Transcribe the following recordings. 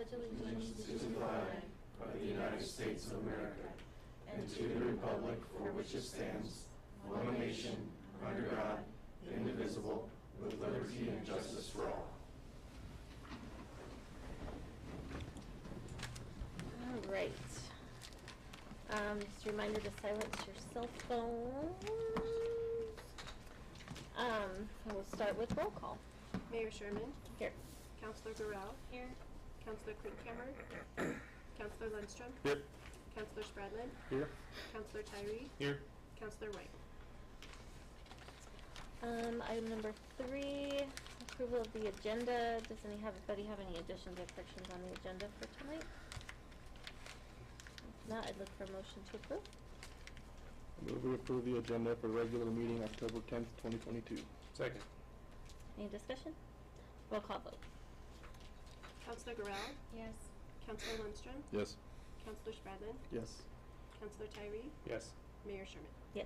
pledge allegiance to the flag of the United States of America and to the republic for which it stands, one nation, under God, indivisible, with liberty and justice for all. All right. Just a reminder to silence your cell phones. We'll start with roll call. Mayor Sherman. Here. Councillor Burrell. Here. Councillor Klinkhammer. Councillor Lundstrom. Here. Councillor Spradlin. Here. Councillor Tyree. Here. Councillor White. Item number 3, approval of the agenda. Does anybody have any additions or corrections on the agenda for tonight? If not, I'd look for a motion to approve. Move we approve the agenda for regular meeting October 10th, 2022. Second. Any discussion? Roll call vote. Councillor Burrell. Yes. Councillor Lundstrom. Yes. Councillor Spradlin. Yes. Councillor Tyree. Yes. Mayor Sherman. Yes.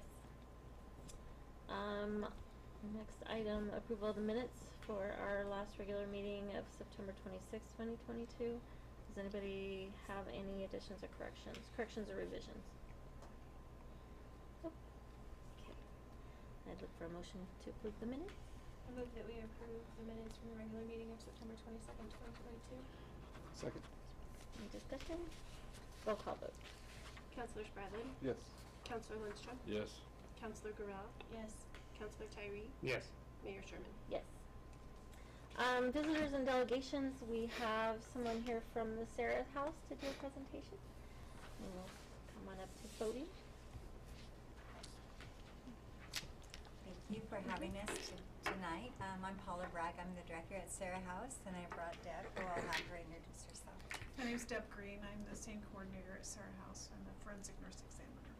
Next item, approval of the minutes for our last regular meeting of September 26, 2022. Does anybody have any additions or corrections? Corrections or revisions? Nope. Okay. I'd look for a motion to approve the minutes. I move that we approve the minutes from the regular meeting of September 22nd, 2022. Second. Any discussion? Roll call vote. Councillor Spradlin. Yes. Councillor Lundstrom. Yes. Councillor Burrell. Yes. Councillor Tyree. Yes. Mayor Sherman. Yes. Visitors and delegations, we have someone here from the Sarah House to do a presentation. And we'll come on up to podium. Thank you for having us tonight. I'm Paula Bragg. I'm the director at Sarah House, and I brought Deb, who I'll have her introduce herself. My name's Deb Green. I'm the scene coordinator at Sarah House. I'm the forensic nurse examiner.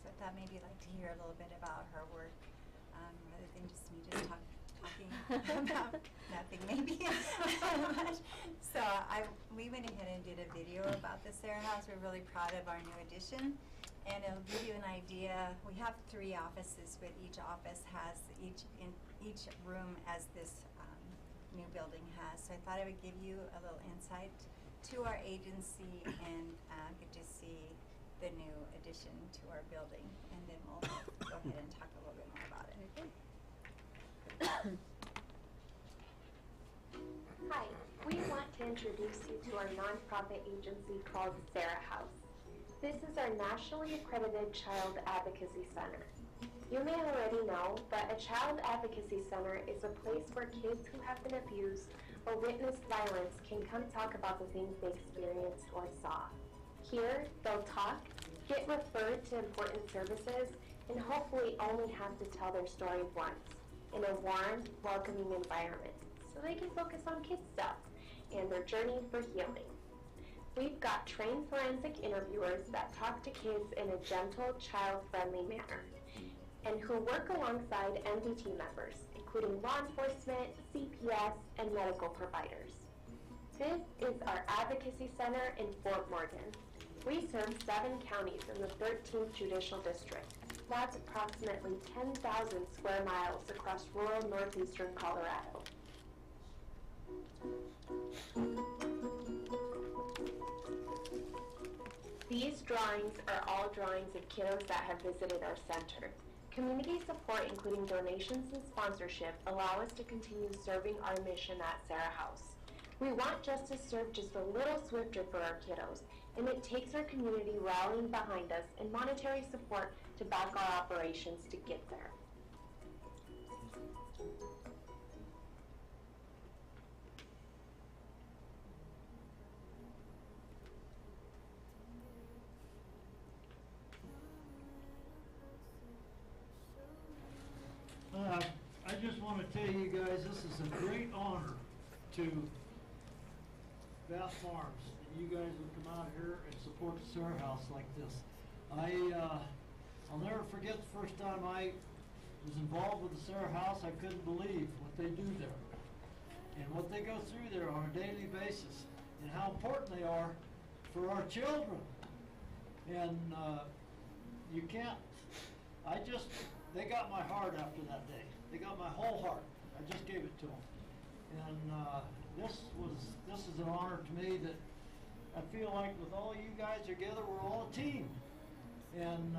So I thought maybe you'd like to hear a little bit about her work, rather than just me just talking about nothing, maybe. So we went ahead and did a video about the Sarah House. We're really proud of our new addition. And it'll give you an idea. We have 3 offices, but each office has each room as this new building has. So I thought I would give you a little insight to our agency and get to see the new addition to our building. And then we'll go ahead and talk a little bit more about it. Hi, we want to introduce you to our nonprofit agency called Sarah House. This is our nationally accredited child advocacy center. You may already know, but a child advocacy center is a place where kids who have been abused or witnessed violence can come talk about the things they experienced or saw. Here, they'll talk, get referred to important services, and hopefully only have to tell their story once, in a warm, welcoming environment, so they can focus on kid stuff and their journey for healing. We've got trained forensic interviewers that talk to kids in a gentle, child-friendly manner, and who work alongside MDT members, including law enforcement, CPS, and medical providers. This is our advocacy center in Fort Morgan. We serve 7 counties in the 13th Judicial District. That's approximately 10,000 square miles across rural northeastern Colorado. These drawings are all drawings of kiddos that have visited our center. Community support, including donations and sponsorship, allow us to continue serving our mission at Sarah House. We want justice served just a little swifter for our kiddos, and it takes our community rallying behind us and monetary support to back our operations to get there. I just want to tell you guys this is a great honor to Bath Farms that you guys would come out here and support the Sarah House like this. I'll never forget the first time I was involved with the Sarah House. I couldn't believe what they do there and what they go through there on a daily basis and how important they are for our children. And you can't, they got my heart after that day. They got my whole heart. I just gave it to them. And this is an honor to me that I feel like with all you guys together, we're all a team. And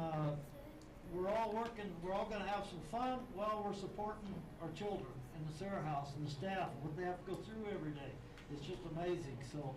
we're all working, we're all gonna have some fun while we're supporting our children and the Sarah House and the staff and what they have to go through every day. It's just amazing, so.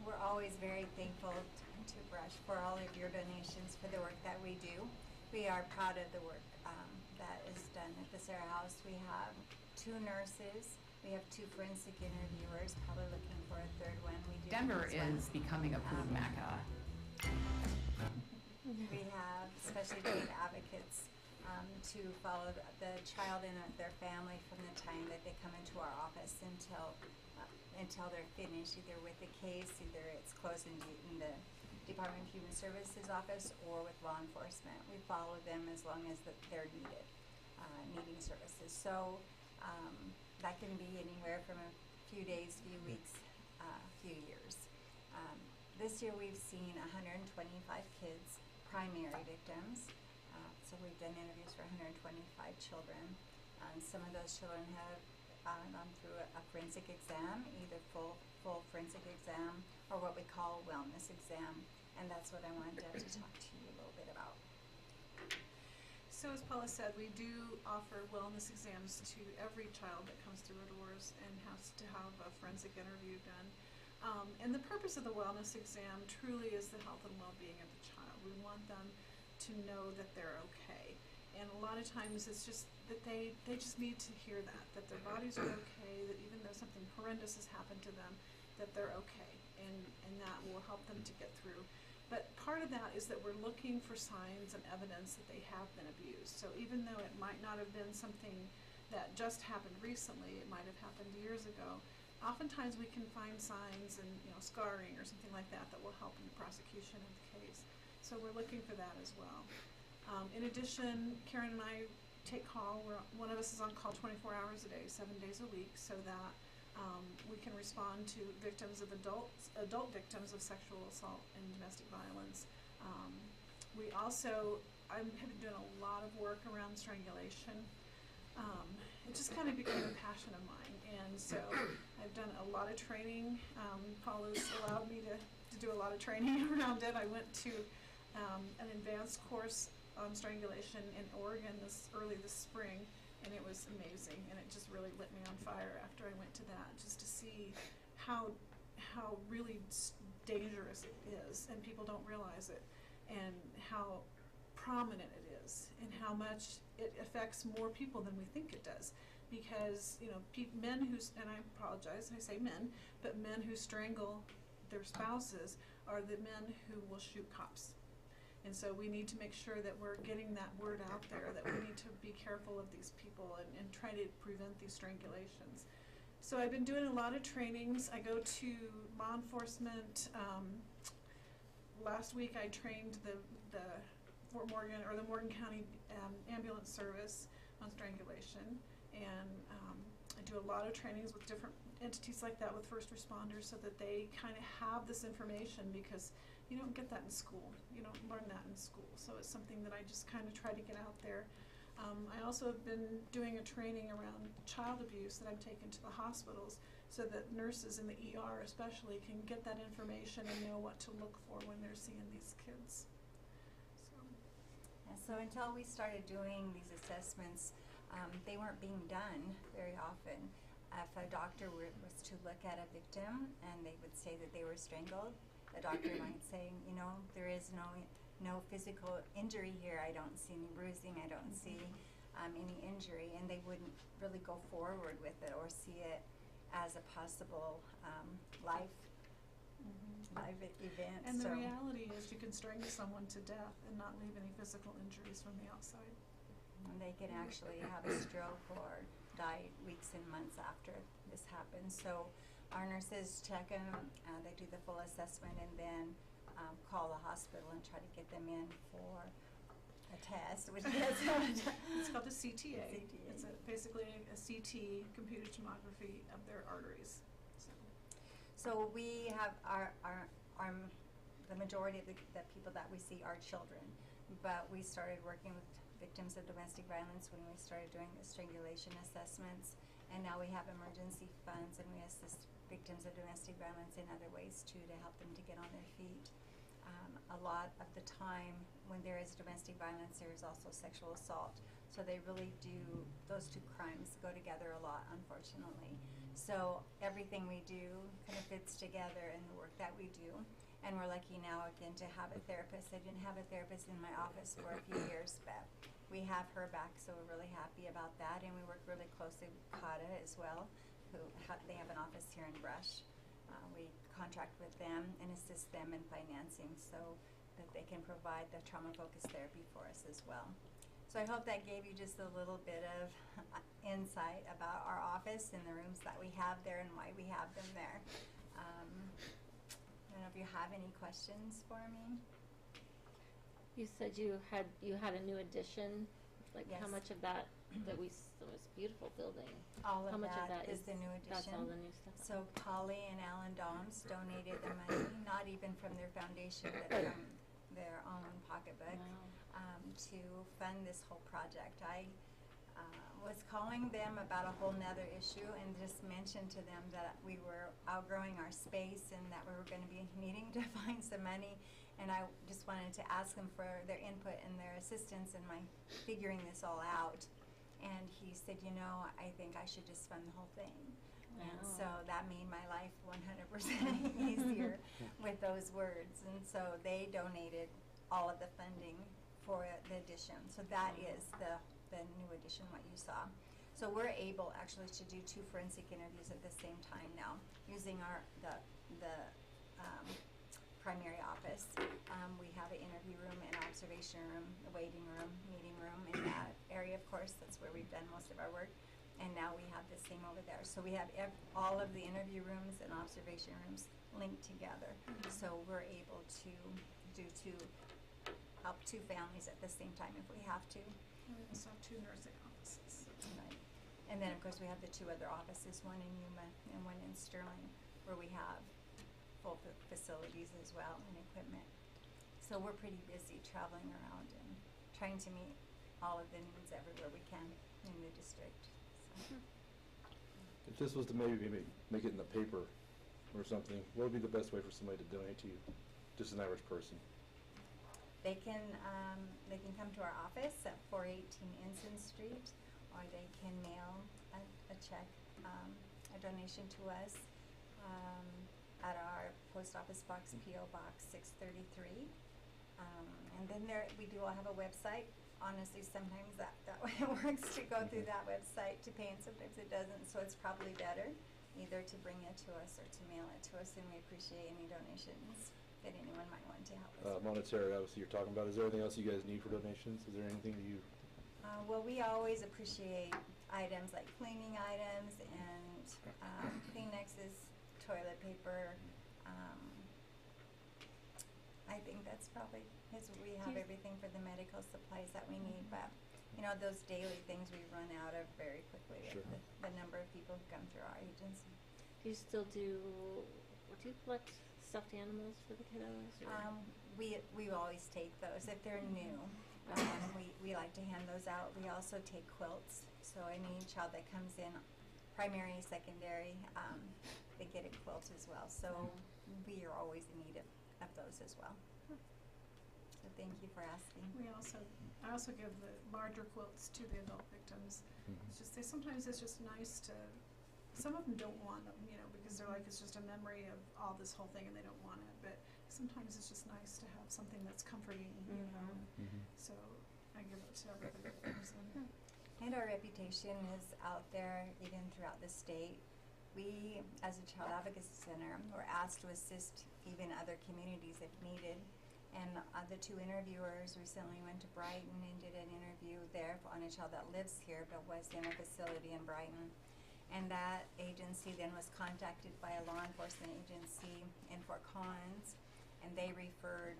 We're always very thankful to Brush for all of your donations for the work that we do. We are proud of the work that is done at the Sarah House. We have 2 nurses. We have 2 forensic interviewers, probably looking for a 3rd one. We do Denver this one. is becoming a food mecca. We have specially trained advocates to follow the child and their family from the time that they come into our office until they're finished, either with the case, either it's closed in the Department of Human Services office or with law enforcement. We follow them as long as they're needed, needing services. So that can be anywhere from a few days, few weeks, few years. This year we've seen 125 kids, primary victims. So we've done interviews for 125 children. Some of those children have gone through a forensic exam, either full forensic exam or what we call wellness exam, and that's what I wanted to talk to you a little bit about. So as Paula said, we do offer wellness exams to every child that comes through our doors and has to have a forensic interview done. And the purpose of the wellness exam truly is the health and well-being of the child. We want them to know that they're okay. And a lot of times it's just that they just need to hear that their bodies are okay, that even though something horrendous has happened to them, that they're okay, and that will help them to get through. But part of that is that we're looking for signs and evidence that they have been abused. So even though it might not have been something that just happened recently, it might have happened years ago, oftentimes we can find signs and scarring or something like that that will help in the prosecution of the case. So we're looking for that as well. In addition, Karen and I take call. One of us is on call 24 hours a day, 7 days a week, so that we can respond to victims of adult victims of sexual assault and domestic violence. We also, I've been doing a lot of work around strangulation. It just kind of became a passion of mine, and so I've done a lot of training. Paula's allowed me to do a lot of training around it. I went to an advanced course on strangulation in Oregon early this spring, and it was amazing, and it just really lit me on fire after I went to that, just to see how really dangerous it is, and people don't realize it, and how prominent it is, and how much it affects more people than we think it does. Because men who, and I apologize, I say men, but men who strangle their spouses are the men who will shoot cops. And so we need to make sure that we're getting that word out there, that we need to be careful of these people and try to prevent these strangulations. So I've been doing a lot of trainings. I go to law enforcement. Last week I trained the Fort Morgan or the Morgan County Ambulance Service on strangulation, and I do a lot of trainings with different entities like that with first responders so that they kind of have this information, because you don't get that in school. You don't learn that in school. So it's something that I just kind of try to get out there. I also have been doing a training around child abuse that I'm taking to the hospitals so that nurses in the ER especially can get that information and know what to look for when they're seeing these kids. So until we started doing these assessments, they weren't being done very often. If a doctor was to look at a victim and they would say that they were strangled, the doctor might say, there is no physical injury here. I don't see any bruising. I don't see any injury, and they wouldn't really go forward with it or see it as a possible live event. And the reality is you can strangle someone to death and not leave any physical injuries from the outside. And they can actually have a stroke or die weeks and months after this happens. So our nurses check them, they do the full assessment, and then call the hospital and try to get them in for a test, which is It's called a CTA. CTA. It's basically a CT, computer tomography of their arteries. So we have the majority of the people that we see are children, but we started working with victims of domestic violence when we started doing the strangulation assessments, and now we have emergency funds and we assist victims of domestic violence in other ways too to help them to get on their feet. A lot of the time when there is domestic violence, there is also sexual assault. So they really do, those two crimes go together a lot, unfortunately. So everything we do kind of fits together in the work that we do. And we're lucky now again to have a therapist. I didn't have a therapist in my office for a few years, but we have her back, so we're really happy about that. And we work really closely with CADA as well, they have an office here in Brush. We contract with them and assist them in financing so that they can provide the trauma-focused therapy for us as well. So I hope that gave you just a little bit of insight about our office and the rooms that we have there and why we have them there. I don't know if you have any questions for me. You said you had a new addition. Like how Yes. much of that was beautiful building? All How of much of that that is the new That's addition. all the new stuff. So Polly and Alan Doms donated the money, not even from their foundation, but from their own pocketbook, Wow. to fund this whole project. I was calling them about a whole nother issue and just mentioned to them that we were outgrowing our space and that we were going to be needing to find some money. And I just wanted to ask them for their input and their assistance in my figuring this all out. And he said, you know, I think I should just fund the whole thing. And Wow. so that made my life 100% easier with those words. And so they donated all of the funding for the addition. So that is the new addition, what you saw. So we're able actually to do 2 forensic interviews at the same time now, using the primary office. We have an interview room, an observation room, a waiting room, meeting room. In that area, of course, that's where we've done most of our work. And now we have the same over there. So we have all of the interview rooms and observation rooms linked together. So we're able to help 2 families at the same time if we have to. And we also have 2 nursing offices. Right. And then, of course, we have the 2 other offices, one in Yuma and one in Sterling, where we have full facilities as well and equipment. So we're pretty busy traveling around and trying to meet all of the needs everywhere we can in the district. So. If this was to maybe make it in the paper or something, what would be the best way for somebody to donate to you? Just an average person. They can come to our office at 418 Ensign Street, or they can mail a check, a donation to us at our post office box, P.O. Box 633. And then we do all have a website. Honestly, sometimes that way it works to go through that website to pay, and sometimes it doesn't. So it's probably better either to bring it to us or to mail it to us, and we appreciate any donations that anyone might want to help us. Monetary, obviously, you're talking about. Is there anything else you guys need for donations? Is there anything that you... Well, we always appreciate items like cleaning items and Kleenexes, toilet paper. I think that's probably, because we have everything for the medical supplies that we need, but you know, those daily things we run out of very quickly Sure. with the number of people who come through our agency. Do you collect stuffed animals for the kiddos? Or? We always take those if they're new. We like to hand those out. We also take quilts, so any child that comes in, primary, secondary, they get a quilt as well. So we are always in need of those as well. So thank you for asking. I also give the larger quilts to the adult victims. Sometimes it's just nice to, some of them don't want them, you know, because they're like, it's just a memory of all this whole thing and they don't want it, but sometimes it's just nice to have something that's comforting, you know. So I give it to everybody that comes in. And our reputation is out there even throughout the state. We, as a Child Advocacy Center, were asked to assist even other communities if needed. And the 2 interviewers recently went to Brighton and did an interview there on a child that lives here but was in a facility in Brighton. And that agency then was contacted by a law enforcement agency in Fort Collins, and they referred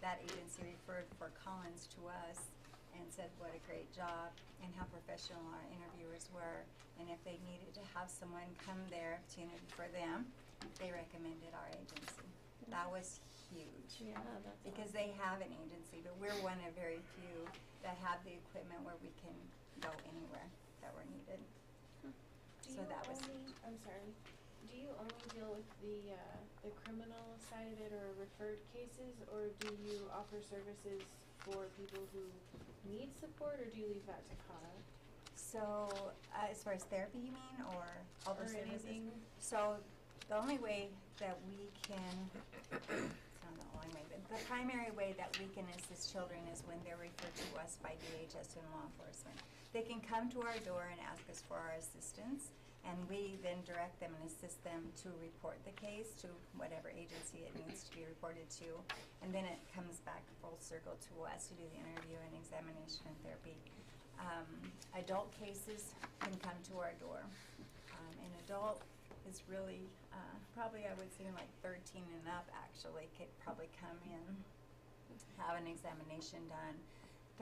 that agency referred Fort Collins to us and said what a great job and how professional our interviewers were. And if they needed to have someone come there to interview for them, they recommended our agency. That was huge. Yeah, that's Because awesome. they have an agency, but we're one of very few that have the equipment where we can go anywhere that we're needed. Do So you that was only, huge. I'm sorry, do you only deal with the criminal side of it or referred cases, or do you offer services for people who need support, or do you leave that to CARA? So, as far as therapy you mean, or all the Or services? anything? So, the only way that we can, it's not the only way, but the primary way that we can assist children is when they're referred to us by DHS and law enforcement. They can come to our door and ask us for our assistance, and we then direct them and assist them to report the case to whatever agency it needs to be reported to, and then it comes back full circle to us to do the interview and examination and therapy. Adult cases can come to our door. An adult is really, probably I would say like 13 and up actually could probably come in, have an examination done.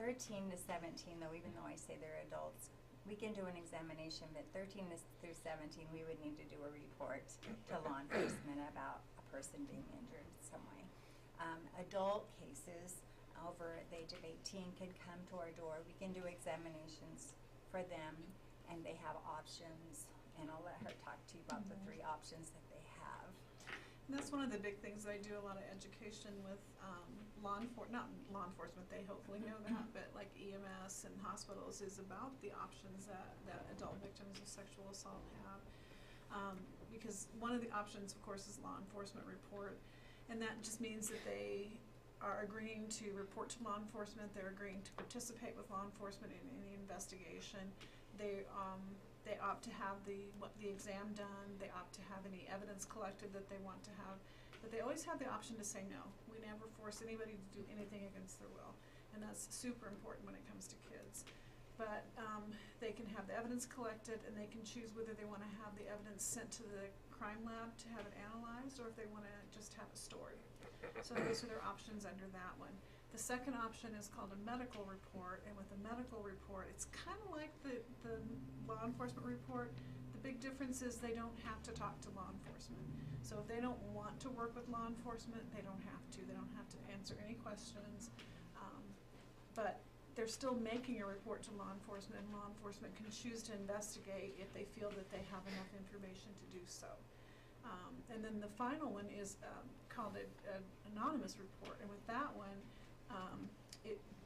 13 to 17 though, even though I say they're adults, we can do an examination, but 13 through 17, we would need to do a report to law enforcement about a person being injured in some way. Adult cases over the age of 18 could come to our door. We can do examinations for them, and they have options, and I'll let her talk to you about the 3 options that they have. And that's one of the big things that I do a lot of education with not law enforcement, they hopefully know that, but like EMS and hospitals is about the options that adult victims of sexual assault have. Because one of the options, of course, is law enforcement report, and that just means that they are agreeing to report to law enforcement, they're agreeing to participate with law enforcement in any investigation. They opt to have the exam done, they opt to have any evidence collected that they want to have, but they always have the option to say no. We never force anybody to do anything against their will, and that's super important when it comes to kids. But they can have the evidence collected, and they can choose whether they want to have the evidence sent to the crime lab to have it analyzed, or if they want to just have a story. So those are their options under that one. The second option is called a medical report, and with a medical report, it's kind of like the law enforcement report. The big difference is they don't have to talk to law enforcement. So if they don't want to work with law enforcement, they don't have to. They don't have to answer any questions. But they're still making a report to law enforcement, and law enforcement can choose to investigate if they feel that they have enough information to do so. And then the final one is called an anonymous report, and with that one,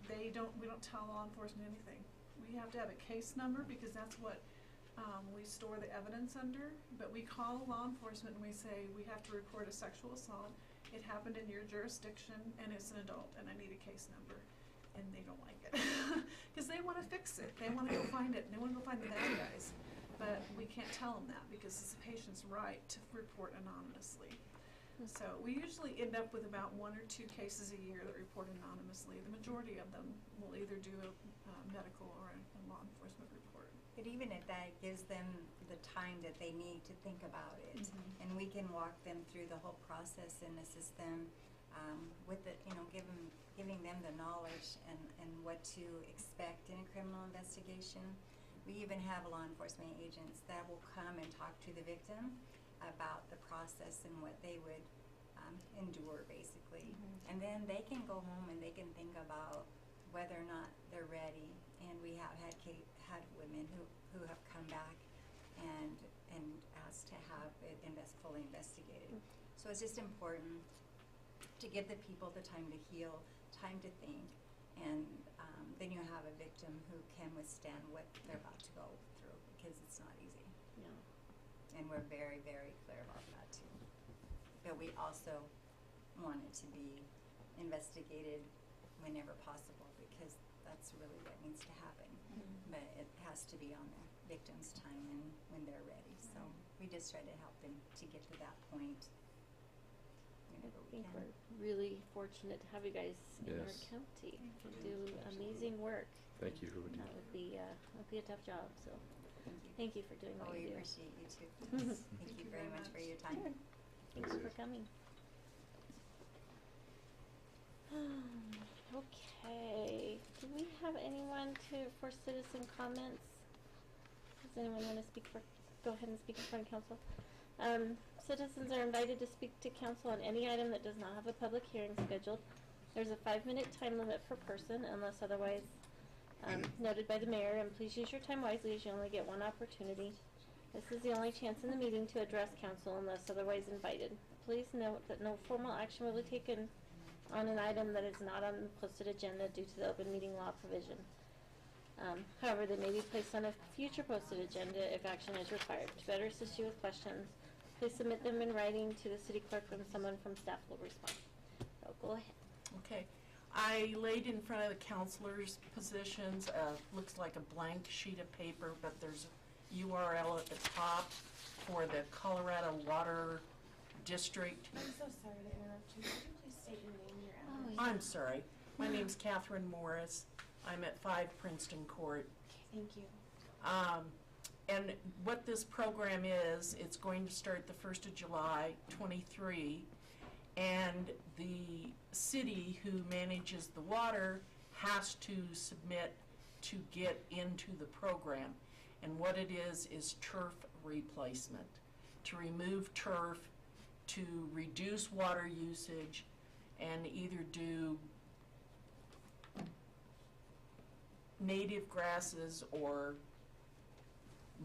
we don't tell law enforcement anything. We have to have a case number because that's what we store the evidence under, but we call law enforcement and we say, we have to report a sexual assault. It happened in your jurisdiction and it's an adult and I need a case number. And they don't like it because they want to fix it. They want to go find it. And they want to go find the bad guys. But we can't tell them that because it's the patient's right to report anonymously. So we usually end up with about 1 or 2 cases a year that report anonymously. The majority of them will either do a medical or a law enforcement report. But even at that, it gives them the time that they need to think about it. Mhm. And we can walk them through the whole process and assist them with the, giving them the knowledge and what to expect in a criminal investigation. We even have law enforcement agents that will come and talk to the victim about the process and what they would endure, basically. Mhm. And then they can go home and they can think about whether or not they're ready. And we have had women who have come back and asked to have it fully investigated. So it's just important to give the people the time to heal, time to think, and then you have a victim who can withstand what they're about to go through, because it's not easy. Yeah. And we're very, very clear about that too. But we also want it to be investigated whenever possible, because that's really what needs to happen. Mhm. But it has to be on the victim's time and when they're ready. So we just try to help them to get to that point whenever I we think can. we're really fortunate to have you guys in our Yes. county. You Thank do you. amazing work. Thank you for what you That do. would be a tough job, so thank you for doing Oh, what we you do. appreciate you too. Mhm. Thank you very much for your time. Sure. Thank you for Yes. coming. Okay, do we have anyone for citizen comments? Does anyone want to go ahead and speak in front of council? Citizens are invited to speak to council on any item that does not have a public hearing scheduled. There's a 5-minute time limit per person unless otherwise noted by the mayor, and please use your time wisely as you only get one opportunity. This is the only chance in the meeting to address council unless otherwise invited. Please note that no formal action will be taken on an item that is not on the posted agenda due to the open meeting law provision. However, they may be placed on a future posted agenda if action is required. To better assist you with questions, please submit them in writing to the city clerk and someone from staff will respond. So go ahead. Okay. I laid in front of the counselors' positions, looks like a blank sheet of paper, but there's a URL at the top for the Colorado Water District. I'm so sorry to interrupt you. Could you please state your name and your address? Oh, yeah. I'm sorry. My name's Catherine Morris. I'm at 5 Princeton Court. Okay, thank you. And what this program is, it's going to start the 1st of July, 23, and the city who manages the water has to submit to get into the program. And what it is turf replacement, to remove turf, to reduce water usage, and either do native grasses or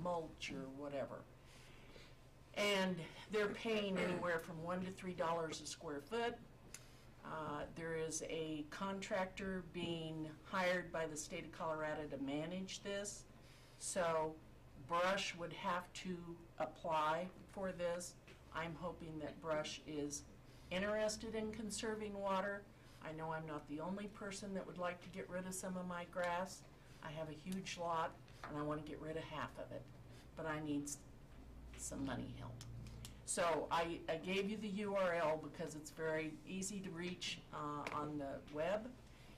mulch or whatever. And they're paying anywhere from $1 to $3 a square foot. There is a contractor being hired by the state of Colorado to manage this. So Brush would have to apply for this. I'm hoping that Brush is interested in conserving water. I know I'm not the only person that would like to get rid of some of my grass. I have a huge lot and I want to get rid of half of it, but I need some money help. So I gave you the URL because it's very easy to reach on the web,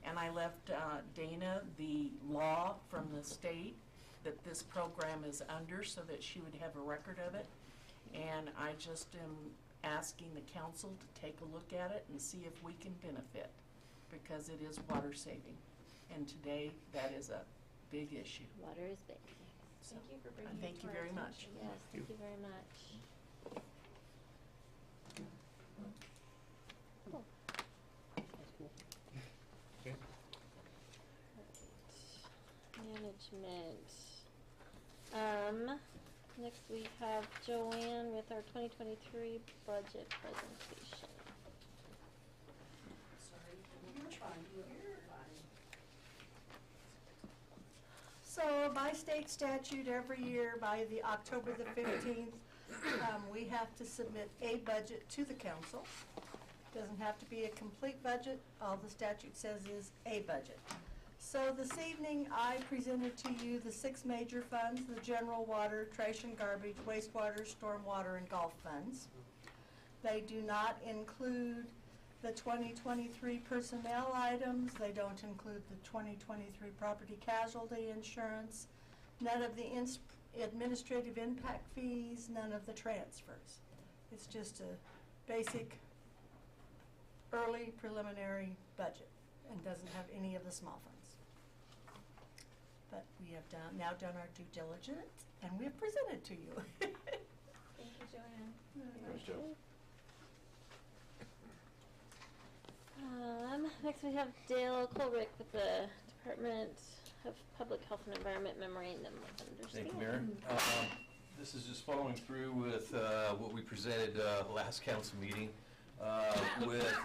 and I left Dana the law from the state that this program is under so that she would have a record of it, and I just am asking the council to take a look at it and see if we can benefit, because it is water saving, and today that is a big issue. Water is big. So, Thank you for bringing it thank to you our very much. attention. Yes, thank you very much. Cool. Okay. Management. Next we have Joanne with our 2023 budget presentation. So by state statute, every year by the October the 15th, we have to submit a budget to the council. Doesn't have to be a complete budget. All the statute says is a budget. So this evening, I presented to you the 6 major funds: the general water, trash and garbage, wastewater, stormwater, and golf funds. They do not include the 2023 personnel items. They don't include the 2023 property casualty insurance, none of the administrative impact fees, none of the transfers. It's just a basic early preliminary budget and doesn't have any of the small funds. But we have now done our due diligence and we have presented to you. Thank you, Joanne. Nice job. Next we have Dale Colrick with the Department of Public Health and Environment Memorandum of Understanding. Thank you, Mayor. This is just following through with what we presented last council meeting with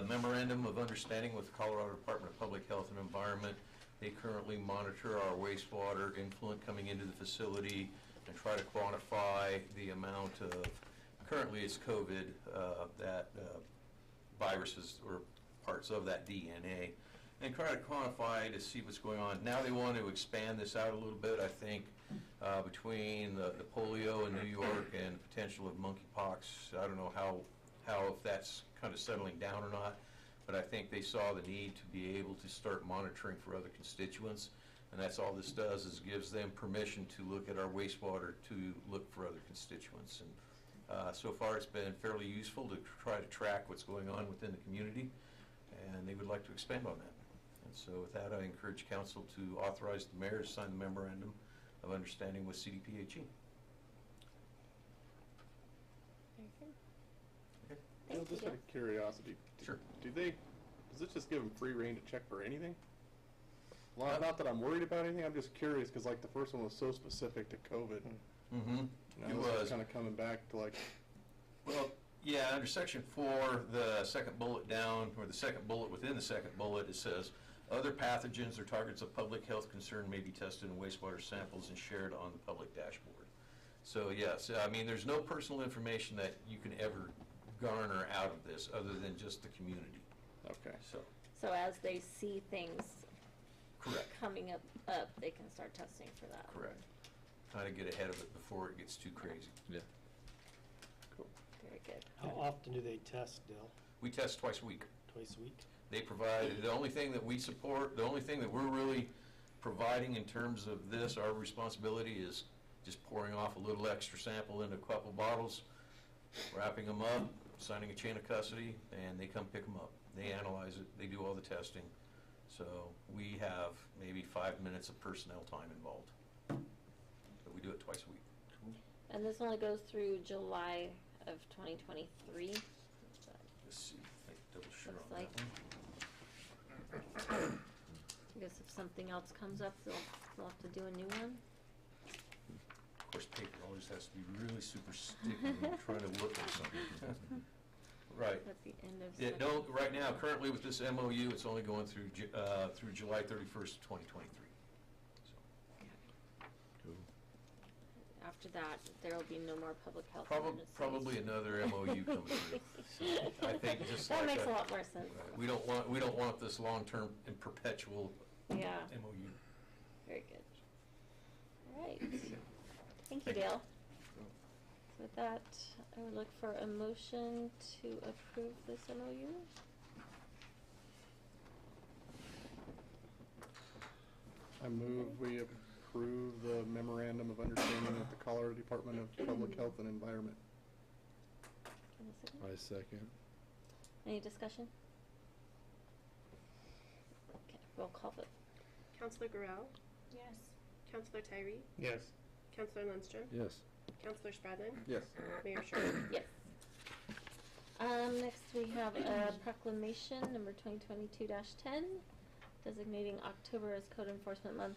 Memorandum of Understanding with the Colorado Department of Public Health and Environment. They currently monitor our wastewater influent coming into the facility and try to quantify the amount of, currently it's COVID, that viruses or parts of that DNA, and try to quantify to see what's going on. Now they want to expand this out a little bit, I think, between the polio in New York and potential of monkeypox. I don't know how if that's kind of settling down or not, but I think they saw the need to be able to start monitoring for other constituents, and that's all this does, is gives them permission to look at our wastewater to look for other constituents. And so far it's been fairly useful to try to track what's going on within the community. and they would like to expand on that. And so with that, I encourage council to authorize the mayor to sign the memorandum of understanding with CDPHE. Very good. Okay. Thank you, Just Dale. out of curiosity, Sure. does it just give them free reign to check for anything? Well, not that I'm worried about anything, I'm just curious, because like the first one was so specific to COVID. Mm-hmm. Now It this was. is kind of coming back to like, Well, yeah, under section 4, the second bullet down, or the second bullet within the second bullet, it says, other pathogens or targets of public health concern may be tested in wastewater samples and shared on the public dashboard. So yes, I mean, there's no personal information that you can ever garner out of this other than just the community. okay. So as they see things Correct. coming up, they can start testing for that. Correct. Kind of get ahead of it before it gets too crazy. Yeah. Very good. How often do they test, Dale? We test twice a week. Twice a week? They provide, the only thing that we support, the only thing that we're really providing in terms of this, our responsibility is just pouring off a little extra sample into a couple bottles, wrapping them up, signing a chain of custody, and they come pick them up. They analyze it, they do all the testing. So we have maybe 5 minutes of personnel time involved. But we do it twice a week. And this only goes through July of 2023. Let's see, I think double sure Looks on like. that one. I guess if something else comes up, they'll have to do a new one. Of course, paper always has to be really super sticky when you're trying to work on something. Right. At the end of. Yeah, no, right now, currently with this MOU, it's only going through through July 31st, 2023. So, After that, there'll be no more public health emergencies. probably another MOU coming through. So, I think just That like makes a lot more sense. Right. We don't want this long-term and perpetual Yeah, MOU. very good. All right. Thank you, Dale. So with that, I would look for a motion to approve this MOU. I move we approve the memorandum of understanding with the Colorado Department of Public Health and Environment. In a second. I second. Any discussion? Okay, roll call vote. Counselor Guerrero, Yes. Counselor Tyree, Yes. Counselor Lundstrom, Yes. Counselor Spradlin, Yes. Mayor Sherman. Yes. Next we have a proclamation number 2022-10, designating October as Code Enforcement Month.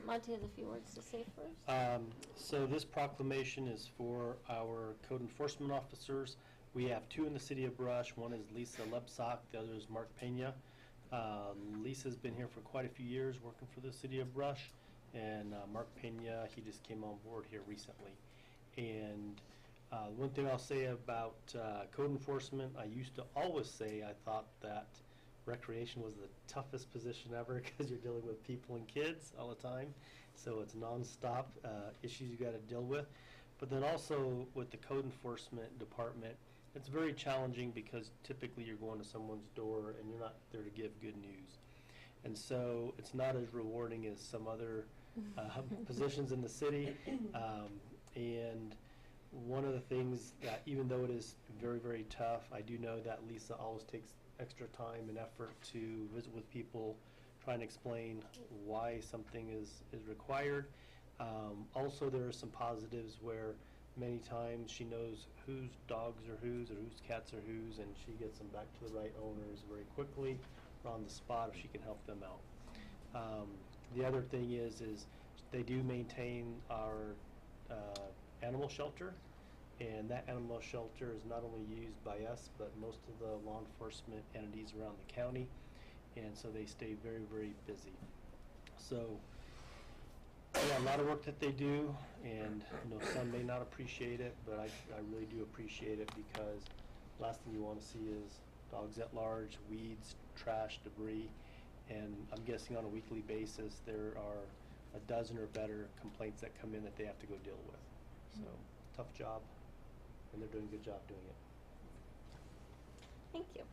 Monty has a few words to say first. So this proclamation is for our code enforcement officers. We have two in the city of Brush. One is Lisa Lebsock, the other is Mark Pena. Lisa's been here for quite a few years working for the city of Brush, and Mark Pena, he just came on board here recently. And one thing I'll say about code enforcement, I used to always say I thought that recreation was the toughest position ever because you're dealing with people and kids all the time. So it's nonstop issues you got to deal with. But then also with the code enforcement department, it's very challenging because typically you're going to someone's door and you're not there to give good news. And so it's not as rewarding as some other positions in the city. And one of the things that, even though it is very, very tough, I do know that Lisa always takes extra time and effort to visit with people, try and explain why something is required. Also, there are some positives where many times she knows whose dogs are whose or whose cats are whose, and she gets them back to the right owners very quickly or on the spot if she can help them out. The other thing is they do maintain our animal shelter, and that animal shelter is not only used by us, but most of the law enforcement entities around the county, and so they stay very, very busy. So, yeah, a lot of work that they do, and some may not appreciate it, but I really do appreciate it, because last thing you want to see is dogs at large, weeds, trash, debris, and I'm guessing on a weekly basis there are a dozen or better complaints that come in that they have to go deal with. So, tough job, and they're doing a good job doing it. Thank you.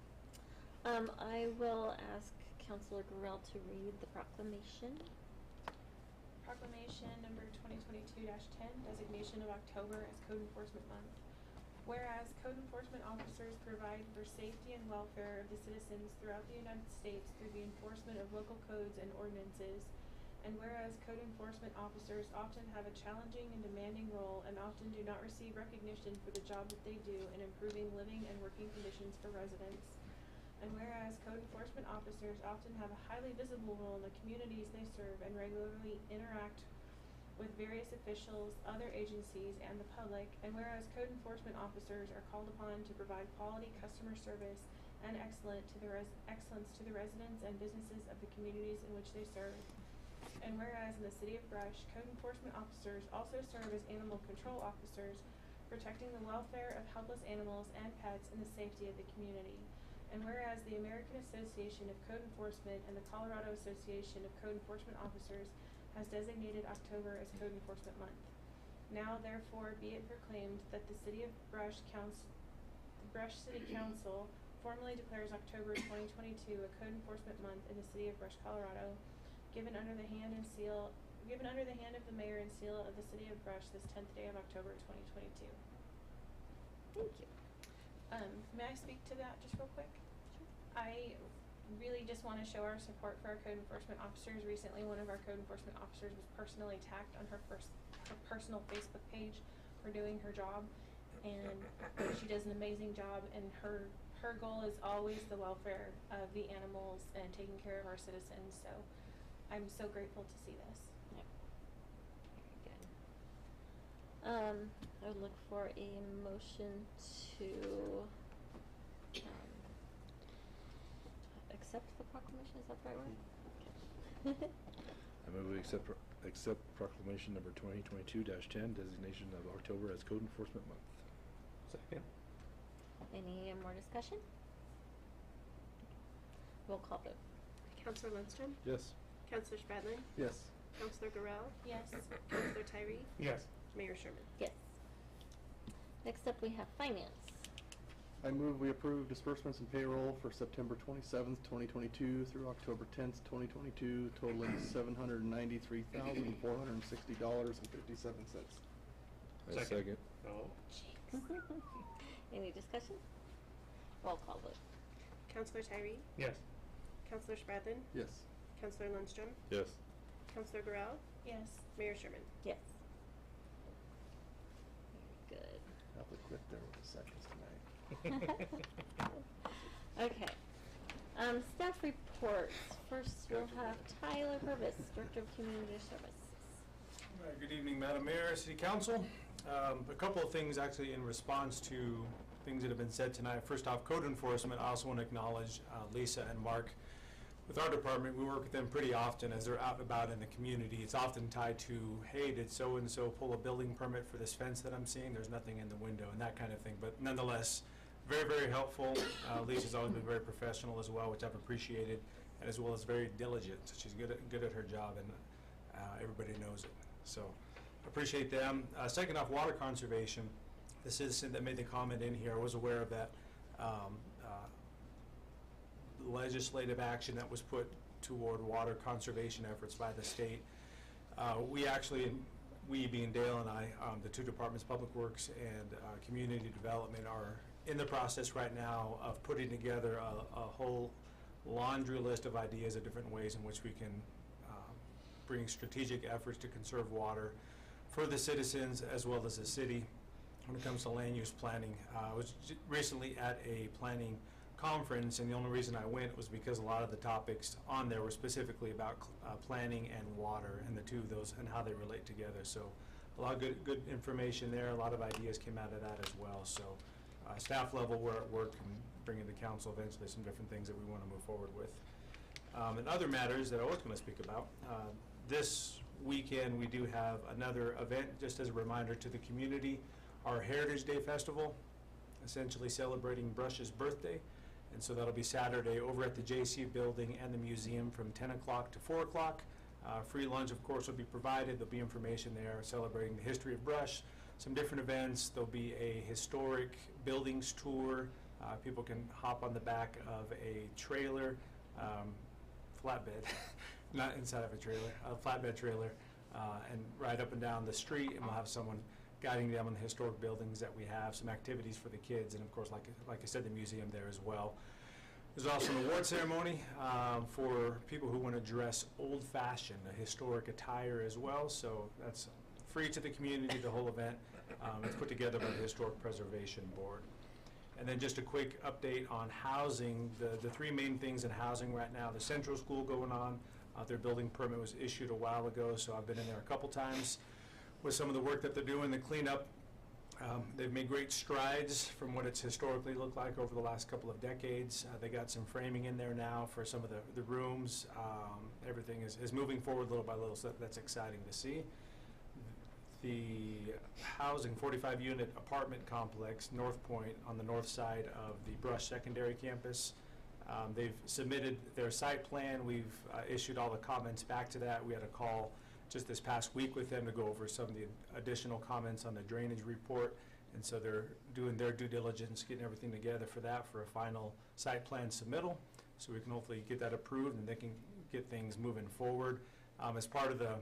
I will ask Councilor Gurrell to read the proclamation. Proclamation number 2022-10, designation of October as Code Enforcement Month Whereas code enforcement officers provide for safety and welfare of the citizens throughout the United States through the enforcement of local codes and ordinances, and whereas code enforcement officers often have a challenging and demanding role and often do not receive recognition for the job that they do in improving living and working conditions for residents, and whereas code enforcement officers often have a highly visible role in the communities they serve and regularly interact with various officials, other agencies, and the public, and whereas code enforcement officers are called upon to provide quality customer service and excellence to the residents and businesses of the communities in which they serve, and whereas in the City of Brush, code enforcement officers also serve as animal control officers, protecting the welfare of helpless animals and pets and the safety of the community, and whereas the American Association of Code Enforcement and the Colorado Association of Code Enforcement Officers has designated October as Code Enforcement Month. Now therefore be it proclaimed that the City of Brush City Council formally declares October 2022 a Code Enforcement Month in the City of Brush, Colorado, given under the hand of the Mayor and seal of the City of Brush this 10th day of October 2022. Thank you. May I speak to that just real quick? I really just want to show our support for our code enforcement officers. Recently, one of our code enforcement officers was personally attacked on her personal Facebook page for doing her job, and she does an amazing job, and her goal is always the welfare of the animals and taking care of our citizens, so I'm so grateful to see this. Yep. Very good. I would look for a motion to accept the proclamation. Is that the right word? Okay. I move we accept proclamation number 2022-10, designation of October as Code Enforcement Month. Second. Any more discussion? Roll call vote. Counselor Lundstrom, Yes. Counselor Spradlin, Yes. Counselor Garrell, Yes. Counselor Tyree, Yes. Mayor Sherman. Yes. Next up, we have finance. I move we approve disbursements and payroll for September 27th, 2022 through October 10th, 2022, totaling $793,460.57. Second. Oh. Any discussion? Roll call vote. Counselor Tyree, Yes. Counselor Spradlin, Yes. Counselor Lundstrom, Yes. Counselor Garrell, Yes. Mayor Sherman. Yes. Very good. Have to quit there with the seconds tonight. Okay. Staff reports. First, we'll have Tyler Purvis, Director of Community Services. All right, good evening, Madam Mayor, City Council. A couple of things actually in response to things that have been said tonight. First off, code enforcement, I also want to acknowledge Lisa and Mark. With our department, we work with them pretty often as they're out and about in the community. It's often tied to, hey, did so-and-so pull a building permit for this fence that I'm seeing? There's nothing in the window and that kind of thing. But nonetheless, very, very helpful. Lisa's always been very professional as well, which I've appreciated, and as well as very diligent. She's good at her job, and everybody knows it. So appreciate them. Second off, water conservation. The citizen that made the comment in here, I was aware of that legislative action that was put toward water conservation efforts by the state. We being Dale and I, the two departments, Public Works and Community Development, are in the process right now of putting together a whole laundry list of ideas of different ways in which we can bring strategic efforts to conserve water for the citizens as well as the city when it comes to land use planning. I was recently at a planning conference, and the only reason I went was because a lot of the topics on there were specifically about planning and water, and the two of those and how they relate together. So a lot of good information there. A lot of ideas came out of that as well. So staff level, we're at work and bringing to council eventually some different things that we want to move forward with. And other matters that I was going to speak about, this weekend we do have another event, just as a reminder to the community, our Heritage Day Festival, essentially celebrating Brush's birthday. And so that'll be Saturday over at the JC building and the museum from 10 o'clock to 4 o'clock. Free lunch, of course, will be provided. There'll be information there celebrating the history of Brush, some different events. There'll be a historic buildings tour. People can hop on the back of a trailer, flatbed, not inside of a trailer, a flatbed trailer, and ride up and down the street, and we'll have someone guiding them on the historic buildings that we have, some activities for the kids, and of course, like I said, the museum there as well. There's also an award ceremony for people who want to dress old-fashioned, a historic attire as well, so that's free to the community, the whole event. It's put together by the Historic Preservation Board. And then just a quick update on housing. The three main things in housing right now, the Central School going on. Their building permit was issued a while ago, so I've been in there a couple times with some of the work that they're doing, the cleanup. They've made great strides from what it's historically looked like over the last couple of decades. They got some framing in there now for some of the rooms. Everything is moving forward little by little, so that's exciting to see. The housing 45-unit apartment complex, North Point, on the north side of the Brush Secondary Campus. They've submitted their site plan. We've issued all the comments back to that. We had a call just this past week with them to go over some of the additional comments on the drainage report. And so they're doing their due diligence, getting everything together for that, for a final site plan submittal. So we can hopefully get that approved and they can get things moving forward. As part of the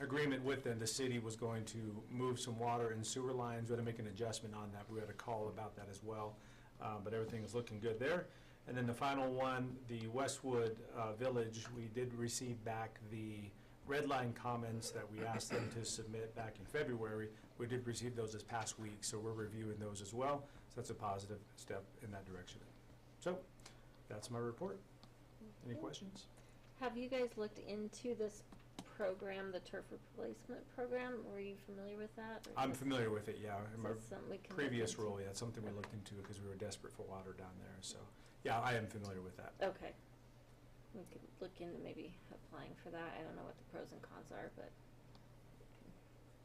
agreement with them, the city was going to move some water and sewer lines. We had to make an adjustment on that. We had a call about that as well. But everything is looking good there. And then the final one, the Westwood Village, we did receive back the red line comments that we asked them to submit back in February. We did receive those this past week, so we're reviewing those as well. So that's a positive step in that direction. So that's my report. Any questions? Have you guys looked into this program, the turf replacement program? Were you familiar with that? I'm familiar with it, yeah. In my something we can previous look into? role, yeah, it's something we looked into because we were desperate for water down there. So yeah, I am familiar with that. Okay. We could look into maybe applying for that. I don't know what the pros and cons are, but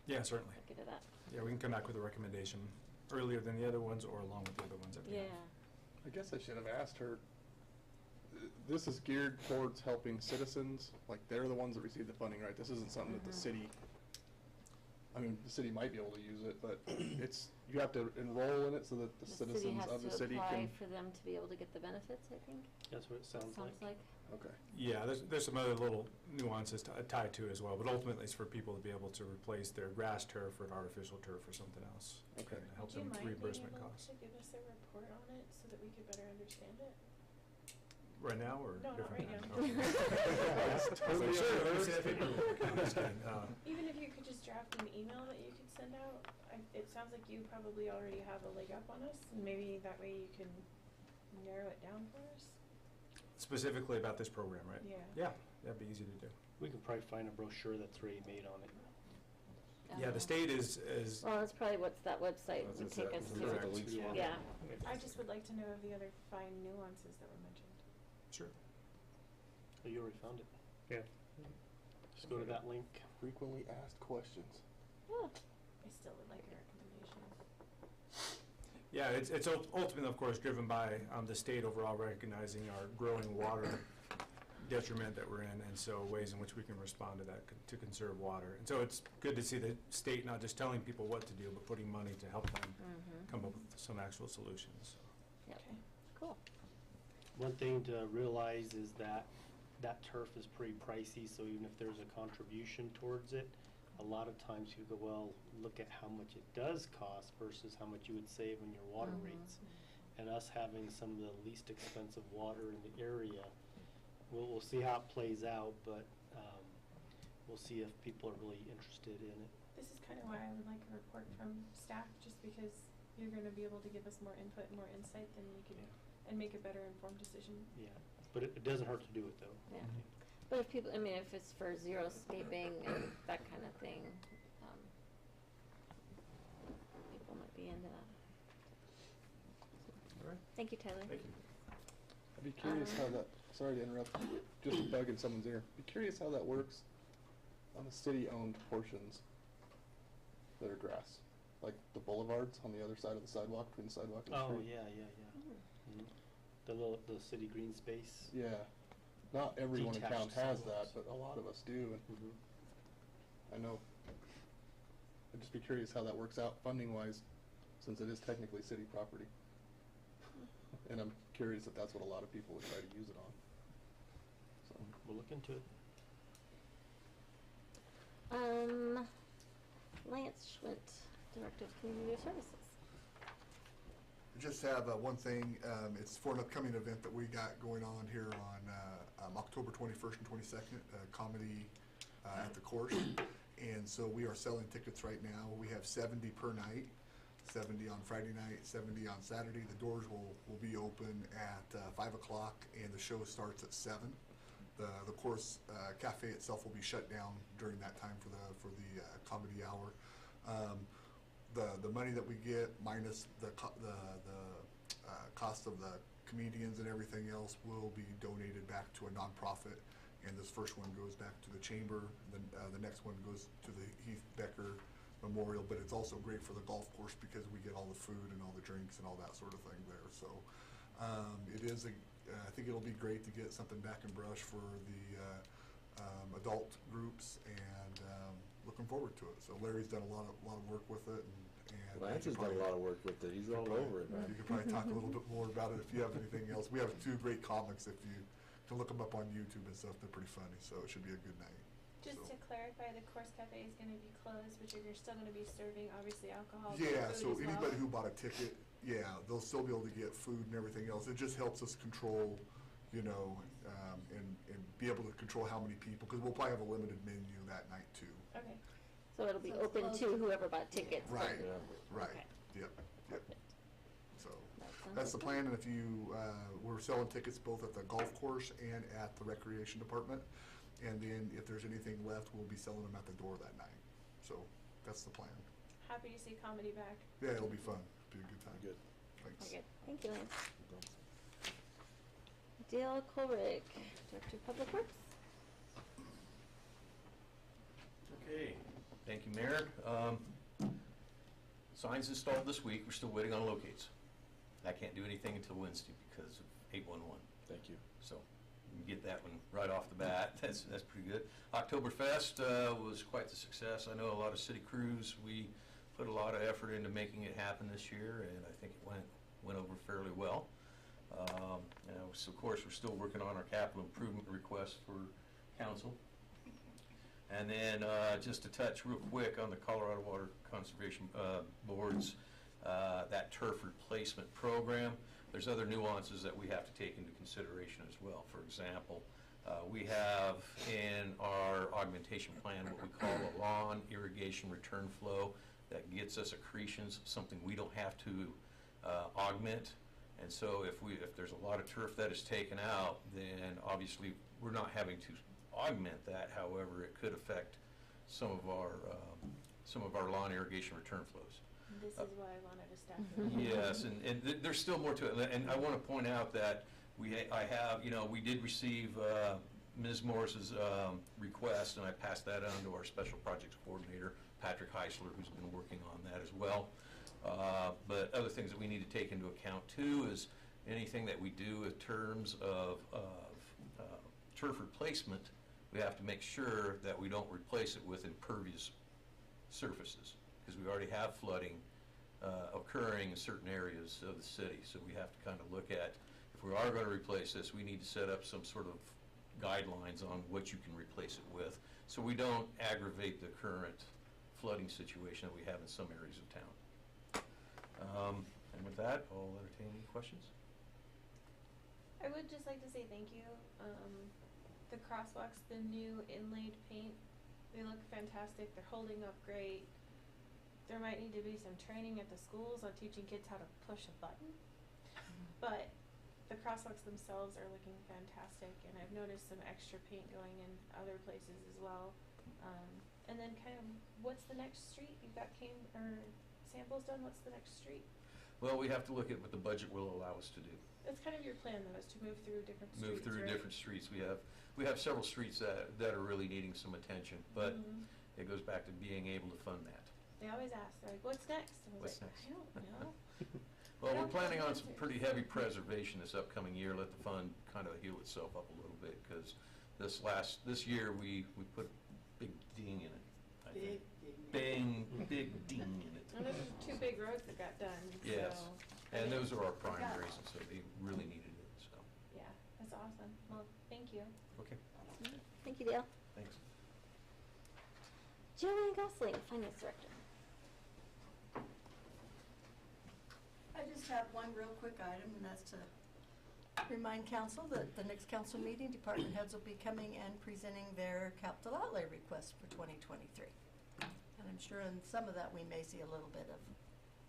Yeah, certainly. look into that. Yeah, we can come back with a recommendation earlier than the other ones or along with the other ones that we have. Yeah. I guess I should have asked her, this is geared towards helping citizens, like they're the ones that receive the funding, right? This isn't something that the city, I mean, the city might be able to use it, but it's, you have to enroll in it so that the citizens of the city has to can. apply for them to be able to get the benefits, I think. That's what it sounds like. Okay. Yeah, there's some other little nuances tied to it as well, but ultimately it's for people to be able to replace their grass turf or an artificial turf or something else. Okay. And help Would you them mind being reimbursement able costs. to give us a report on it so that we could better understand it? Right now or No, not different right time? now. That's totally Sure, up to let me her. see that paperwork. I'm just kidding. Even if you could just draft an email that you could send out, it sounds like you probably already have a leg up on us, and maybe that way you can narrow it down for us. Specifically about this program, right? Yeah. Yeah, that'd be easy to do. We can probably find a brochure that's already made on it. Yeah, the state is Well, that's probably what's that website would take us to. Correct. Yeah. I just would like to know of the other fine nuances that were mentioned. Sure. Oh, you already found it? Yeah. Just go to that link. Frequently asked questions. Oh, I still would like a recommendation. Yeah, it's ultimately, of course, driven by the state overall recognizing our growing water detriment that we're in, and so ways in which we can respond to that to conserve water. And so it's good to see the state not just telling people what to do, but putting money to help them come up with some actual solutions. yep. Okay. Cool. One thing to realize is that that turf is pretty pricey, so even if there's a contribution towards it, a lot of times you go, well, look at how much it does cost versus how much you would save on your water rates. And us having some of the least expensive water in the area, we'll see how it plays out, but we'll see if people are really interested in it. This is kind of why I would like a report from staff, just because you're going to be able to give us more input and more insight than we could, and make a better informed decision. Yeah, but it doesn't hurt to do it, though. Yeah. But if people, I mean, if it's for xeriscaping and that kind of thing, people might be into that. All right. Thank you, Tyler. Thank you. I'd be curious how that, sorry to interrupt, just a bug in someone's ear. Be curious how that works on the city-owned portions that are grass. Like the boulevards on the other side of the sidewalk, between the sidewalk and the Oh, street. yeah. The city green space. Yeah. Not everyone in town Detached has sidewalks. that, but a lot of us do. And I know. I'd just be curious how that works out funding-wise, since it is technically city property. And I'm curious if that's what a lot of people would try to use it on. So. We'll look into it. Lance Schwint, Director of Community Services. I just have one thing. It's for an upcoming event that we got going on here on October 21st and 22nd, comedy at the course. And so we are selling tickets right now. We have 70 per night, 70 on Friday night, 70 on Saturday. The doors will be open at 5 o'clock and the show starts at 7. The course cafe itself will be shut down during that time for the comedy hour. The money that we get minus the cost of the comedians and everything else will be donated back to a nonprofit. And this first one goes back to the chamber. The next one goes to the Heath Becker Memorial. But it's also great for the golf course because we get all the food and all the drinks and all that sort of thing there. So it is I think it'll be great to get something back in Brush for the adult groups, and looking forward to it. So Larry's done a lot of work with it, and Lance has done a lot of work with it. He's all over it, man. You could probably talk a little bit more about it if you have anything else. We have 2 great comics. If you can look them up on YouTube and stuff, they're pretty funny. So it should be a good night. Just to clarify, the course cafe is going to be closed, but you're still going to be serving, obviously, alcohol. Yeah, and food so as anybody well. who bought a ticket, yeah, they'll still be able to get food and everything else. It just helps us control, and be able to control how many people, because we'll probably have a limited menu that night too. Okay. So it'll be So it's open closed. to whoever bought tickets. but- Right, Yeah. right, Okay. yep. Perfect. So That sounds that's the good. plan, and if you, we're selling tickets both at the golf course and at the recreation department. And then if there's anything left, we'll be selling them at the door that night. So that's the plan. Happy to see comedy back. Yeah, it'll be fun. Be a good time. Good. Thanks. Very good. Thank you, Lance. Dale Colrick, Director of Public Works. Okay, thank you, Mayor. Signs installed this week, we're still waiting on locates. I can't do anything until Wednesday because of 811. Thank you. So you get that one right off the bat. That's pretty good. Oktoberfest was quite the success. I know a lot of city crews. We put a lot of effort into making it happen this year, and I think it went over fairly well. So of course, we're still working on our capital improvement request for council. And then just to touch real quick on the Colorado Water Conservation Board's that turf replacement program. There's other nuances that we have to take into consideration as well. For example, we have in our augmentation plan what we call a lawn irrigation return flow that gets us accretions, something we don't have to augment. And so if there's a lot of turf that is taken out, then obviously we're not having to augment that. However, it could affect some of our lawn irrigation return flows. This is why I wanted to staff. Yes, and there's still more to it. And I want to point out that we did receive Ms. Morris's request, and I passed that on to our special projects coordinator, Patrick Heisler, who's been working on that as well. But other things that we need to take into account too is anything that we do in terms of turf replacement, we have to make sure that we don't replace it with impervious surfaces, because we already have flooding occurring in certain areas of the city. So we have to kind of look at, if we are going to replace this, we need to set up some sort of guidelines on what you can replace it with, so we don't aggravate the current flooding situation that we have in some areas of town. And with that, I'll entertain any questions. I would just like to say thank you. The crosswalks, the new inlaid paint, they look fantastic. They're holding up great. There might need to be some training at the schools on teaching kids how to push a button. But the crosswalks themselves are looking fantastic, and I've noticed some extra paint going in other places as well. And then kind of, what's the next street? You've got samples done. What's the next street? Well, we have to look at what the budget will allow us to do. That's kind of your plan, though, is to move through different streets, Move through right? different streets. We have several streets that are really needing some attention, but it goes back to being able to fund that. They always ask, they're like, what's next? And I was What's like, next? I don't know. Well, I we're don't planning have on some answers. pretty heavy preservation this upcoming year. Let the fund kind of heal itself up a little bit, because this year we put a big ding in it. I think. Big ding in it. And those are 2 big roads that got done. Yes, So, and those are our got primaries, and so they really needed it. So, yeah, that's awesome. Well, thank you. okay, Thank you, Dale. thanks. Joanne Gosling, Finance Director. I just have one real quick item, and that's to remind council that the next council meeting, department heads will be coming and presenting their capital outlay request for 2023. And I'm sure in some of that we may see a little bit of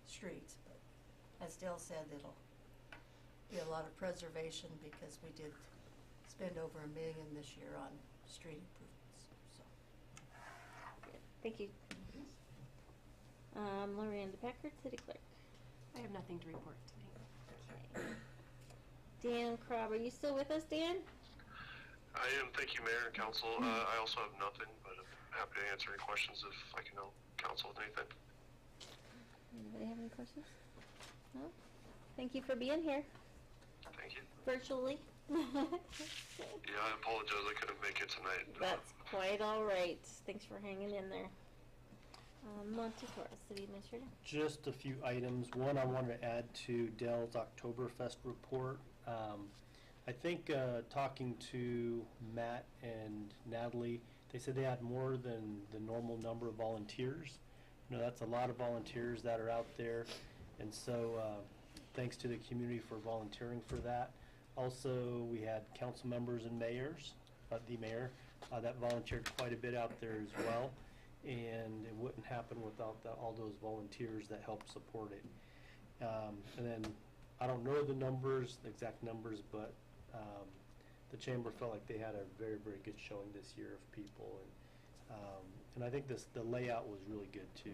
streets, but as Dale said, it'll be a lot of preservation because we did spend over $1 million this year on street improvements, so. Thank you. Lorianda Packard, City Clerk. I have nothing to report tonight. Okay. Dan Crobb, are you still with us, Dan? I am. Thank you, Mayor and Council. I also have nothing, but I'm happy to answer any questions if I can help Council with anything. Anybody have any questions? No? Thank you for being here. Thank you. Virtually. Yeah, I apologize I couldn't make it tonight. That's quite all right. Thanks for hanging in there. Montecore, City Administrator. Just a few items. One, I wanted to add to Dell's Oktoberfest report. I think talking to Matt and Natalie, they said they had more than the normal number of volunteers. You know, that's a lot of volunteers that are out there. And so thanks to the community for volunteering for that. Also, we had council members and mayors, the mayor, that volunteered quite a bit out there as well. And it wouldn't happen without all those volunteers that help support it. And then, I don't know the numbers, the exact numbers, but the chamber felt like they had a very, very good showing this year of people. And I think the layout was really good too.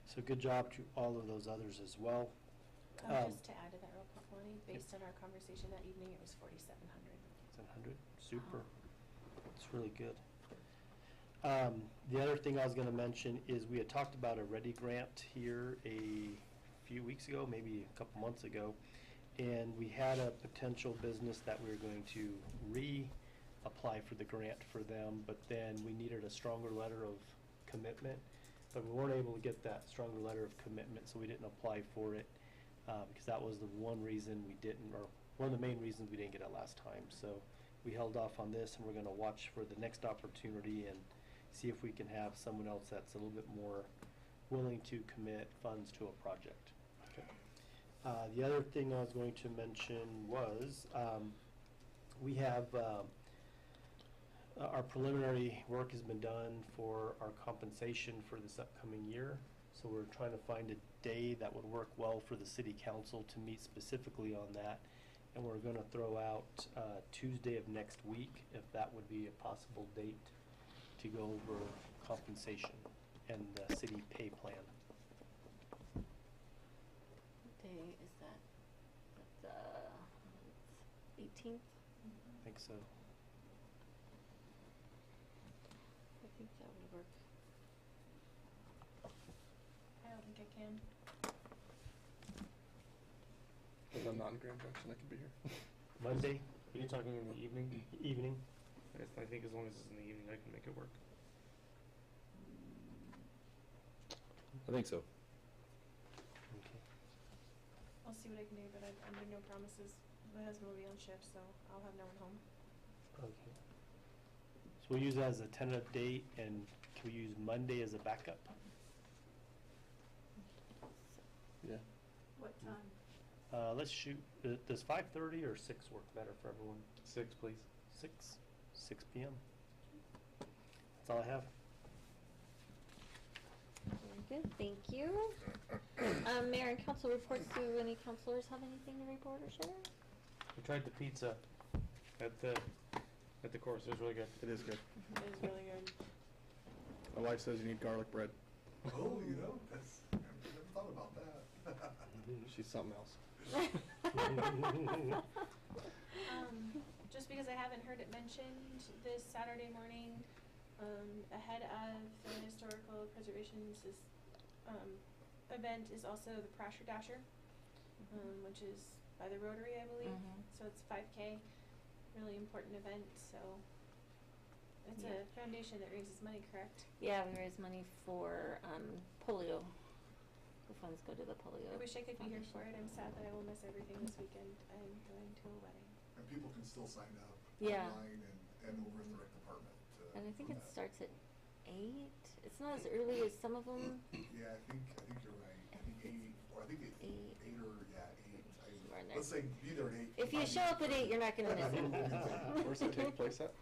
So good job to all of those others as well. Just to add to that real quick, Lonnie, based on our conversation that evening, it was 4,700. 700, super. It's really good. The other thing I was going to mention is we had talked about a READY grant here a few weeks ago, maybe a couple months ago, and we had a potential business that we were going to reapply for the grant for them, but then we needed a stronger letter of commitment, but we weren't able to get that stronger letter of commitment, so we didn't apply for it because that was the one reason we didn't, or one of the main reasons we didn't get it last time. So we held off on this, and we're going to watch for the next opportunity and see if we can have someone else that's a little bit more willing to commit funds to a project. Okay. The other thing I was going to mention was we have our preliminary work has been done for our compensation for this upcoming year. So we're trying to find a day that would work well for the city council to meet specifically on that. And we're going to throw out Tuesday of next week, if that would be a possible date to go over compensation and the city pay plan. What day is that? That's 18th? I think so. I think that would work. I don't think I can. If I'm not in Grand Junction, I can be here. Monday? Are you talking in the evening? Evening. I think as long as it's in the evening, I can make it work. I think so. Okay. I'll see what I can do, but I'm under no promises. My husband will be on shift, so I'll have no one home. Okay. So we'll use that as a tentative date, and can we use Monday as a backup? Yeah. What time? Let's shoot, does 5:30 or 6 work better for everyone? 6, please. 6 p.m. That's all I have. Very good, thank you. Mayor and council reports. Do any councilors have anything to report or share? We tried the pizza at the course. It was really good. It is good. It is really good. My wife says you need garlic bread. Oh, you know, that's, I never thought about that. She's something else. Just because I haven't heard it mentioned, this Saturday morning, ahead of the historical preservation's event is also the Prasher Dasher, which is by the Rotary, I believe. So it's 5K, really important event. So it's a foundation that raises money, correct? Yeah, we raise money for polio. The funds go to the polio. I wish I could be here for it. I'm sad that I will miss everything this weekend. I'm going to a wedding. And people can still sign up Yeah. online and over at the rec department. And I think for it that. starts at 8. It's not as early as some of them. Yeah, I think you're right. I think 8. or I think it's 8. 8 or, yeah, 8. Somewhere in there. Let's say be there at 8. If you show up at 8, you're not gonna miss it. Where's it take place at?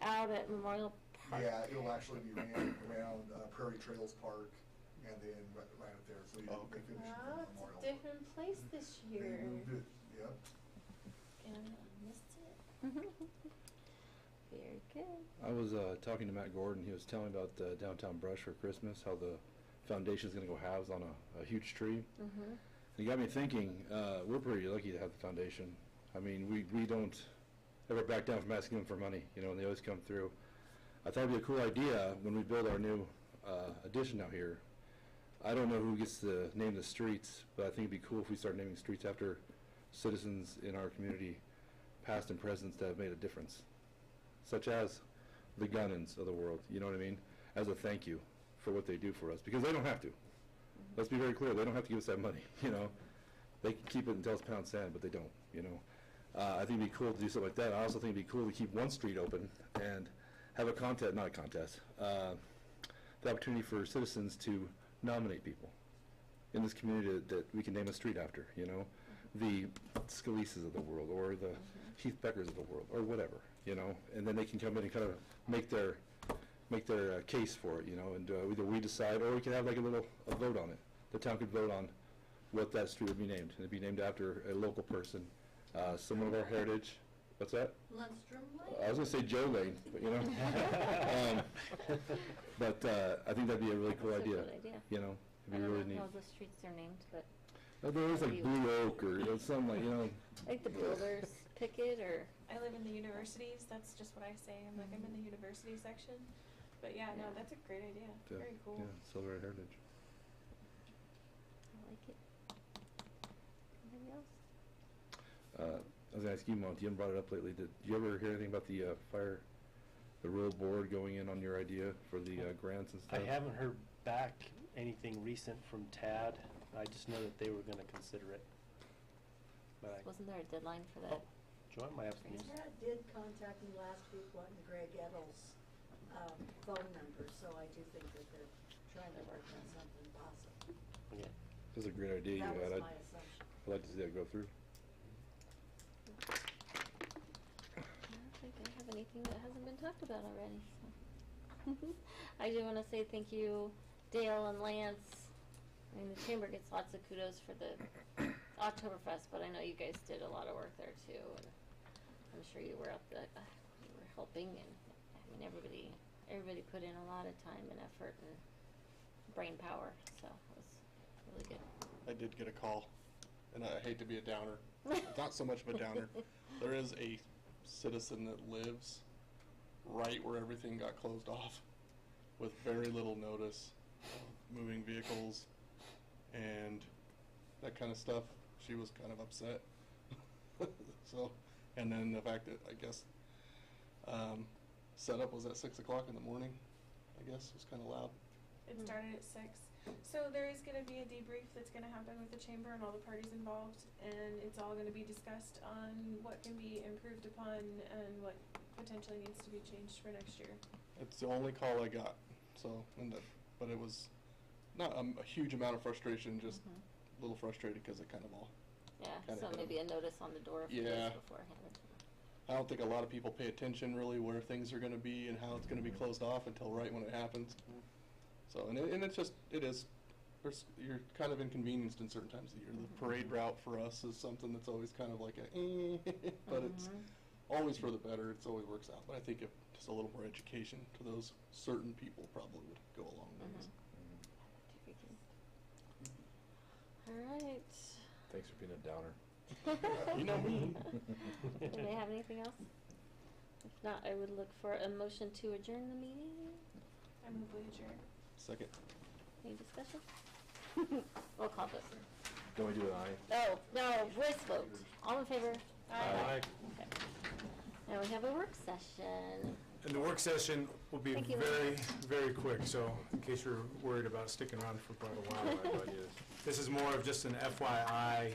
Out at Memorial Park. Yeah, it'll actually be around Prairie Trails Park, and then right up there, so you can finish it Wow, from it's Memorial. a different place this They year. moved it, yep. And I missed it. Very good. I was talking to Matt Gordon. He was telling me about downtown Brush for Christmas, how the foundation's going to go halves on a huge tree. Mm-hmm. And it got me thinking, we're pretty lucky to have the foundation. I mean, we don't ever back down from asking them for money, you know, and they always come through. I thought it'd be a cool idea when we build our new addition out here. I don't know who gets to name the streets, but I think it'd be cool if we start naming streets after citizens in our community, past and present, that have made a difference, such as the Gunnins of the world, you know what I mean, as a thank you for what they do for us, because they don't have to. Let's be very clear, they don't have to give us that money, you know. They can keep it until it's pound sand, but they don't, you know. I think it'd be cool to do something like that. I also think it'd be cool to keep one street open and have a contest, not a contest, the opportunity for citizens to nominate people in this community that we can name a street after, you know, the Scalises of the world, or the Heath Beckers of the world, or whatever, you know, and then they can come in and kind of make their case for it, you know, and either we decide, or we can have like a vote on it. The town could vote on what that street would be named, and it'd be named after a local person, someone of our heritage. What's that? Lundstrom I was going to say Joe Lane, but you know. But I think that'd be a really cool That's a idea. good idea. You know, I it'd be don't really know neat. how the streets are named, but There was like Blue Oak or something like, you know. like the Builders Picket or. I live in the universities, that's just what I say, I'm like, I'm in the university section. But yeah, no, that's a great idea, very cool. Yeah, Silver Heritage. I like it. Anything else? I was going to ask you, Monty, you haven't brought it up lately. Did you ever hear anything about the the rural board going in on your idea for the grants and I stuff? haven't heard back anything recent from TAD. I just know that they were gonna consider it. But Wasn't there a deadline for that? Joy might have some news. Pat did contact me last week wanting Greg Edel's phone number, so I do think that they're trying to work on something possible. Yeah. That's a great idea you That had. was my assumption. I'd like to see that go through. I don't think I have anything that hasn't been talked about already. So. I do want to say thank you, Dale and Lance. I mean, the chamber gets lots of kudos for the Oktoberfest, but I know you guys did a lot of work there too, and I'm sure you were you were helping, and I mean everybody put in a lot of time and effort and brain power, so it was really good. I did get a call, and I hate to be a downer. It's not so much of a downer. There is a citizen that lives right where everything got closed off with very little notice, moving vehicles and that kind of stuff. She was kind of upset. So, and then the fact that I guess setup was at 6 o'clock in the morning, I guess, was kind of loud. It started at 6. So there is gonna be a debrief that's gonna happen with the chamber and all the parties involved, and it's all gonna be discussed on what can be improved upon and what potentially needs to be changed for next year. It's the only call I got, so, but it was not a huge amount of frustration, just a little frustrated because it kind of all. Yeah, kinda so hit 'em. maybe a notice on the door a few Yeah. days beforehand. I don't think a lot of people pay attention really where things are going to be and how it's going to be closed off until right when it happens. So, and it's just, it is, you're kind of inconvenienced in certain times of the year. The parade route for us is something that's always kind of like but it's always for the better. It always works out. But I think if just a little more education to those certain people probably would go a long ways. All right. Thanks for being a downer. You know me. Anybody have anything else? If not, I would look for a motion to adjourn the meeting. I move we adjourn. Second. Any discussion? Roll call vote. Don't we do an aye? Oh, no, voice vote. All in favor? Aye. Okay. Now we have a work session. And the work session will be Thank you. very, very quick, so in case you're worried about sticking around for quite a while, this is more of just an FYI.